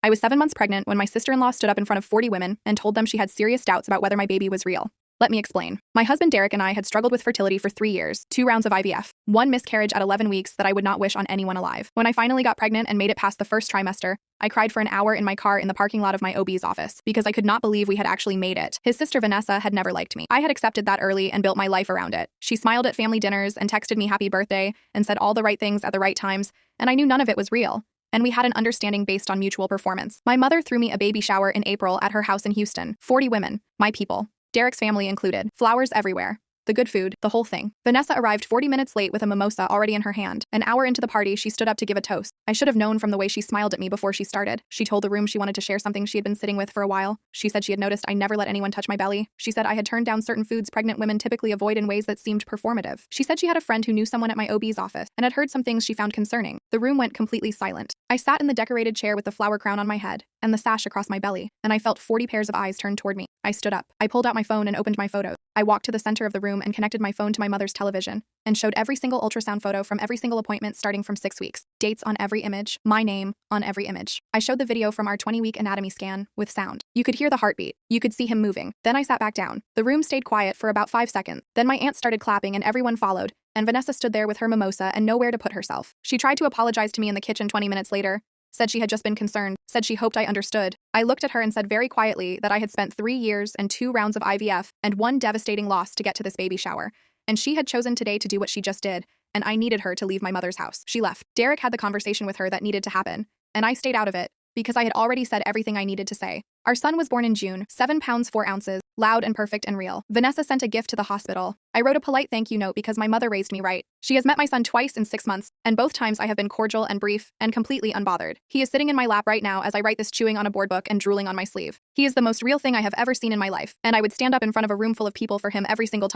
I was 7 months pregnant when my sister-in-law stood up in front of 40 women and told them she had serious doubts about whether my baby was real. Let me explain. My husband Derek and I had struggled with fertility for 3 years, 2 rounds of IVF, 1 miscarriage at 11 weeks that I would not wish on anyone alive. When I finally got pregnant and made it past the first trimester, I cried for an hour in my car in the parking lot of my OB's office because I could not believe we had actually made it. His sister Vanessa had never liked me. I had accepted that early and built my life around it. She smiled at family dinners and texted me happy birthday and said all the right things at the right times, and I knew none of it was real. And we had an understanding based on mutual performance. My mother threw me a baby shower in April at her house in Houston. 40 women, my people. Derek's family included. Flowers everywhere. The good food, the whole thing. Vanessa arrived 40 minutes late with a mimosa already in her hand. An hour into the party, she stood up to give a toast. I should have known from the way she smiled at me before she started. She told the room she wanted to share something she had been sitting with for a while. She said she had noticed I never let anyone touch my belly. She said I had turned down certain foods pregnant women typically avoid in ways that seemed performative. She said she had a friend who knew someone at my OB's office and had heard some things she found concerning. The room went completely silent. I sat in the decorated chair with the flower crown on my head and the sash across my belly, and I felt 40 pairs of eyes turned toward me. I stood up. I pulled out my phone and opened my photos. I walked to the center of the room and connected my phone to my mother's television and showed every single ultrasound photo from every single appointment starting from 6 weeks. Dates on every image, my name on every image. I showed the video from our 20-week anatomy scan with sound. You could hear the heartbeat. You could see him moving. Then I sat back down. The room stayed quiet for about 5 seconds. Then my aunt started clapping and everyone followed, and Vanessa stood there with her mimosa and nowhere to put herself. She tried to apologize to me in the kitchen 20 minutes later, said she had just been concerned, said she hoped I understood. I looked at her and said very quietly that I had spent 3 years and 2 rounds of IVF and 1 devastating loss to get to this baby shower. And she had chosen today to do what she just did, and I needed her to leave my mother's house. She left. Derek had the conversation with her that needed to happen, and I stayed out of it because I had already said everything I needed to say. Our son was born in June, 7 pounds 4 ounces, loud and perfect and real. Vanessa sent a gift to the hospital. I wrote a polite thank you note because my mother raised me right. She has met my son twice in 6 months, and both times I have been cordial and brief and completely unbothered. He is sitting in my lap right now as I write this, chewing on a board book and drooling on my sleeve. He is the most real thing I have ever seen in my life, and I would stand up in front of a room full of people for him every single time.